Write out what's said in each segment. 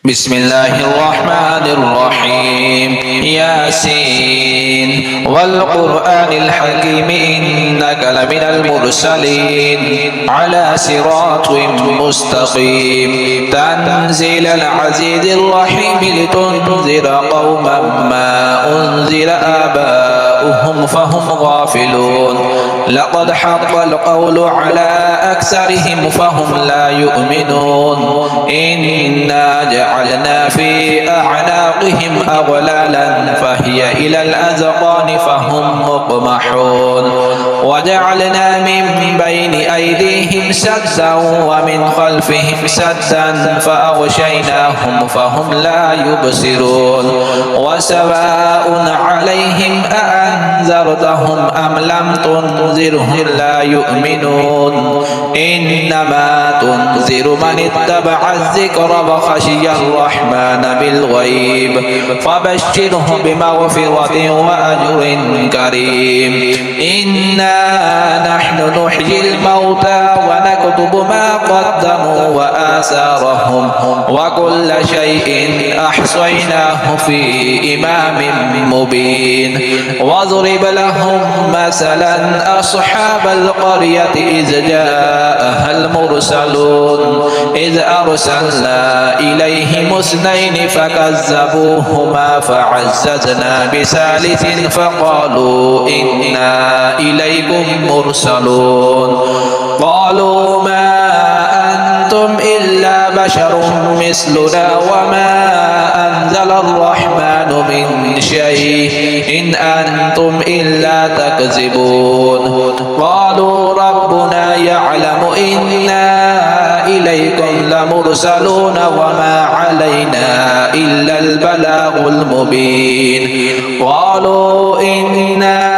بسم الله الرحمن الرحيم ياسين والقرآن الحكيم إنك لمن المرسلين على صراط مستقيم تنزيل العزيز الرحيم لتنذر قوما ما أنزل آباؤهم فهم غافلون لقد حق القول على أكثرهم فهم لا يؤمنون إنا جعلنا في أعناقهم أغلالا فهي إلى الأذقان فهم مقمحون وجعلنا من بين أيديهم سدا ومن خلفهم سدا فأغشيناهم فهم لا يبصرون وسواء عليهم أأنذرتهم أم لم تنذرهم لا يؤمنون إنما تنذر من اتبع الذكر وخشي الرحمن بالغيب فبشره بمغفرة وأجر كريم إنا نحن نحيي الموتى ونكتب ما قدموا وآثارهم وكل شيء أحصيناه في إمام مبين واضرب لهم مثلا أصحاب القرية إذ جاءها المرسلون إذ أرسلنا إليهم اثنين فكذبوهما فعززنا بثالث فقالوا إنا إليكم مرسلون قالوا ما أنتم إلا بشر مثلنا وما أنزل الرحمن من شيء إن أنتم إلا تكذبون قالوا ربنا يعلم إنا إليكم لمرسلون وما علينا إلا البلاغ المبين قالوا إنا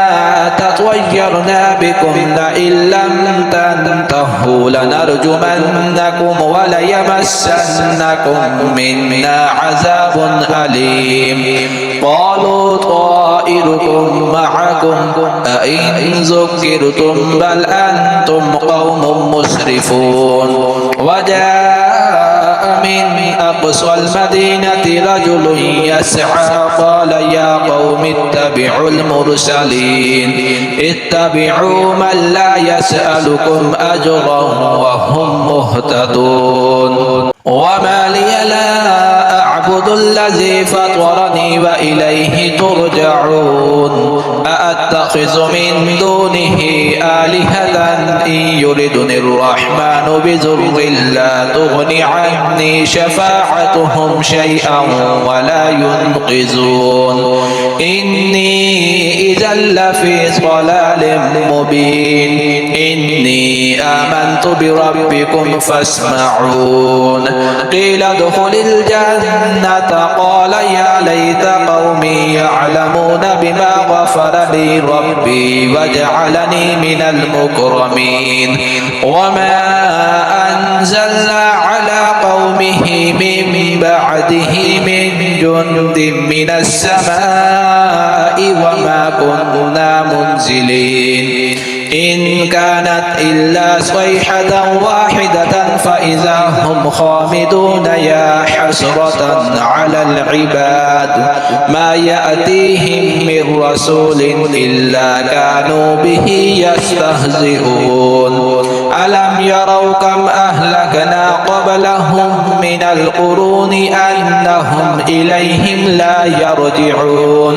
تطيرنا بكم لئن لم تنتهوا لنرجمنكم وليمسنكم منا عذاب أليم قالوا طائركم معكم أئن ذكرتم بل أنتم قوم مسرفون وجاء من أقصى المدينة رجل يسعى قال يا قوم اتبعوا المرسلين اتبعوا من لا يسألكم أجرا وهم مهتدون وما لي لا أعبد الذي فطرني وإليه ترجعون أأتخذ من دونه آلهة إن يردني الرحمن بضر لا تغن عني شفاعتهم شيئا ولا ينقذون إني إذا لفي ضلال مبين إني آمنت بربكم فاسمعون قيل ادخل الجنة قال يا ليت قومي يعلمون بما غفر لي ربي وجعلني من المكرمين وما أنزلنا على قومه من بعده من جند من السماء وما كنا منزلين إن كانت إلا صيحة واحدة فإذا هم خامدون يا حسرة على العباد ما يأتيهم من رسول إلا كانوا به يستهزئون ألم يروا كم أهلكنا قبلهم من القرون أنهم إليهم لا يرجعون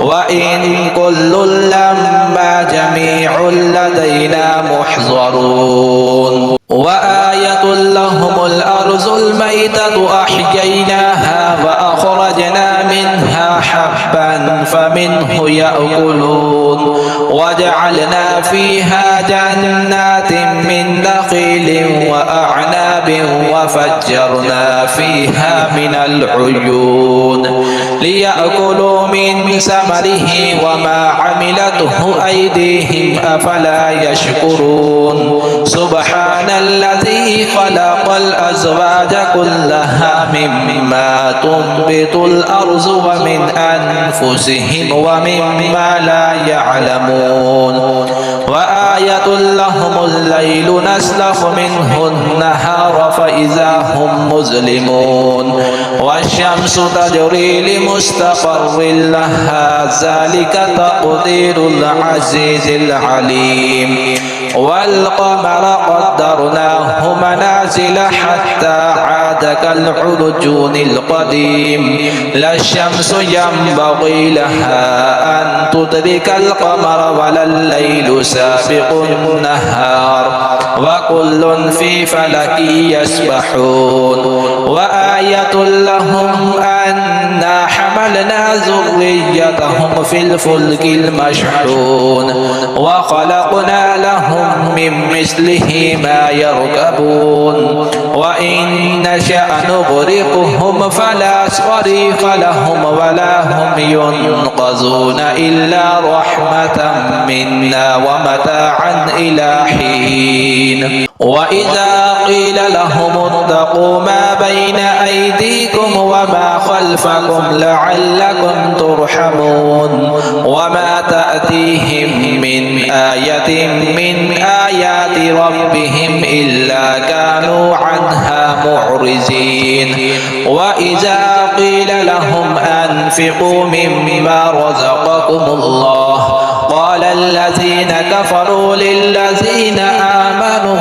وإن كل لما جميع لدينا محضرون وآية لهم الأرض الميتة أحييناها وأخرجنا منها حبا فمنه يأكلون وجعلنا فيها جنات من نخيل وأعناب وفجرنا فيها من العيون ليأكلوا من ثمره وما عملته أيديهم أفلا يشكرون سبحان الذي خلق الأزواج كلها مما تنبت الأرض ومن أنفسهم ومما لا يعلمون وآية لهم الليل نسلخ منه النهار فإذا هم مظلمون والشمس تجري لمستقر لها ذلك تقدير العزيز العليم والقمر قدرناه منازل حتى عاد كالعرجون القديم لا الشمس ينبغي لها أن تدرك القمر ولا الليل سابق النهار وكل في فلك يسبحون وآية لهم أنا حملنا ذريتهم في الفلك المشحون وخلقنا لهم من مثله ما يركبون وإن نشأ نغرقهم فلا صريخ لهم ولا هم ينقذون إلا رحمة منا ومتاعا إلى حين وإذا قيل لهم اتقوا ما بين أيديكم وما خلفكم لعلكم ترحمون وما تأتيهم من آية من آيات ربهم إلا كانوا عنها معرضين وإذا قيل لهم أنفقوا مما رزقكم الله قال الذين كفروا للذين آمنوا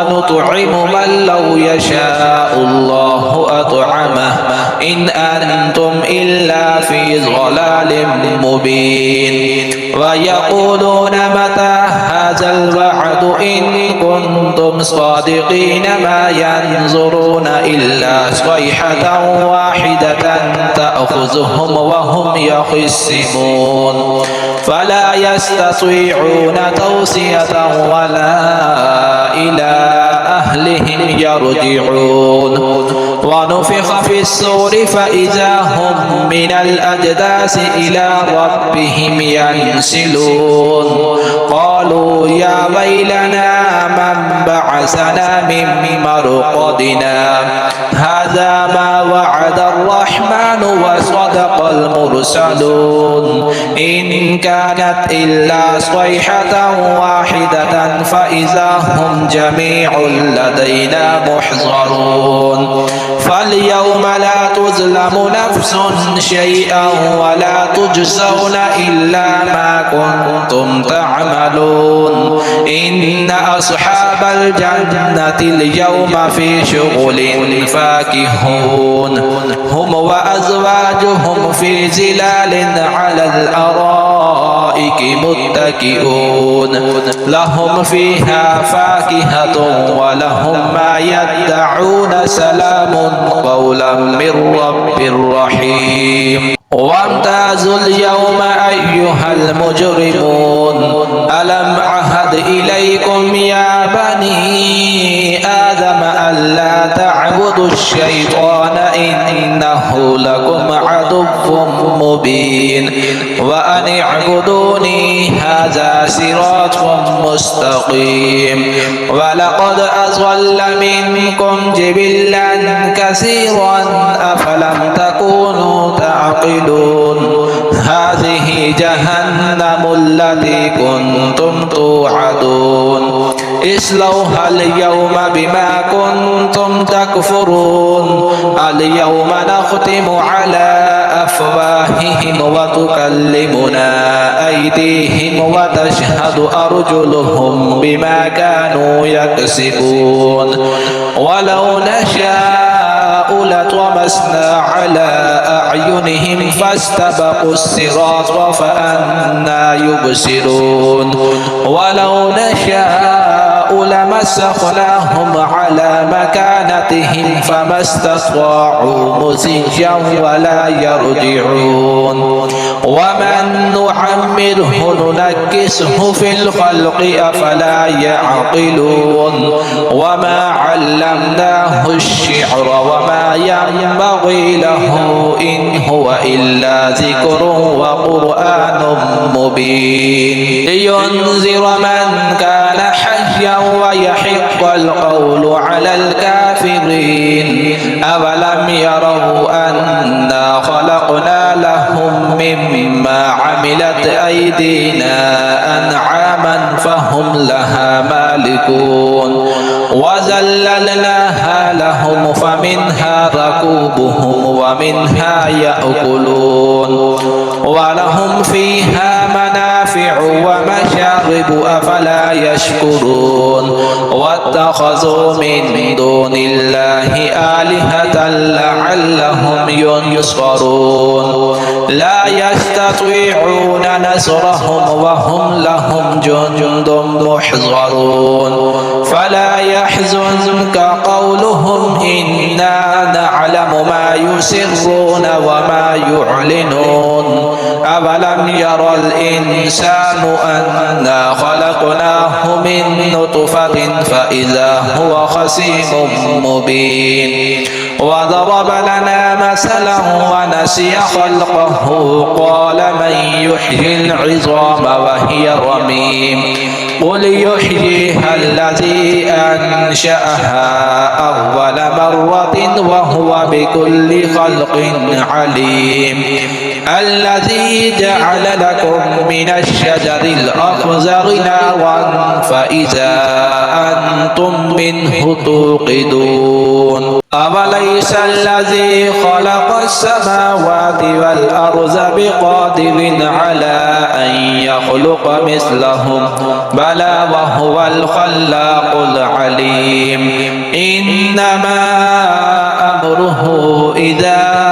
أنطعم من لو يشاء الله أطعمه إن أنتم إلا في ضلال مبين ويقولون متى هذا الوعد إن كنتم صادقين ما ينظرون إلا صيحة واحدة تأخذهم وهم يخصمون فلا يستطيعون توصية ولا إلى أهلهم يرجعون ونفخ في الصور فإذا هم من الأجداث إلى ربهم ينسلون قالوا يا ويلنا من بعثنا من مرقدنا هذا ما وعد الرحمن وصدق المرسلون إن كانت إلا صيحة واحدة فإذا هم جميع لدينا محضرون فاليوم لا تظلم نفس شيئا ولا تجزون إلا ما كنتم تعملون إن أصحاب الجنة اليوم في شغل فاكهون هم وأزواجهم في ظلال على الأرائك متكئون لهم فيها فاكهة ولهم ما يدعون سلام قولا من رب رحيم وامتازوا اليوم أيها المجرمون ألم عهد إليكم يا بني آدم ألا تعبدوا الشيطان إنه لكم عدو مبين وأن اعبدوني هذا صراط مستقيم ولقد أضل منكم جبلا كثيرا أفلم تكونوا تعقلون هذه جهنم التي كنتم توعدون اصلوها اليوم بما كنتم تكفرون اليوم نختم على أفواههم وتكلمنا أيديهم وتشهد أرجلهم بما كانوا يكسبون ولو نشاء لطمسنا على أعينهم فاستبقوا الصراط فأنى يبصرون ولو نشاء لمسخناهم على مكانتهم فما استطاعوا مزجا ولا يرجعون ومن نعمره ننكسه في الخلق أفلا يعقلون وما علمناه الشعر وما ينبغي له إن هو إلا ذكر وقرآن مبين لينذر من كان حيا ويحق القول على الكافرين أولم يروا أنا خلقنا لهم مما عملت أيدينا أنعاما هم لها مالكون وذللناها لهم فمنها ركوبهم ومنها يأكلون ولهم فيها منافع ومشارب أفلا يشكرون واتخذوا من دون الله آلهة لعلهم ينصرون لا يستطيعون نصرهم وهم لهم جند محضرون فلا يحزنك قولهم إنا نعلم ما يسرون وما يعلنون أولم ير الإنسان أنا خلقناه من نطفة فإذا هو خصيم مبين وضرب لنا مثلا ونسي خلقه قال من يحيي العظام وهي رميم قل يحييها الذي أنشأها أول مرة وهو بكل خلق عليم الذي جعل لكم من الشجر الأخضر نارا فإذا أنتم منه توقدون أوليس الذي خلق السماوات والأرض بقادر على أن يخلق مثلهم بلى وهو الخلاق العليم إنما أمره إذا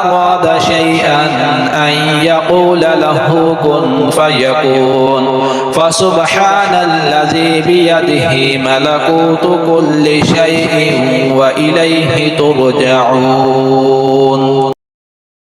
أراد شيئا أن يقول له كن فيكون فسبحان الذي بيده ملكوت كل شيء وإليه ترجعون.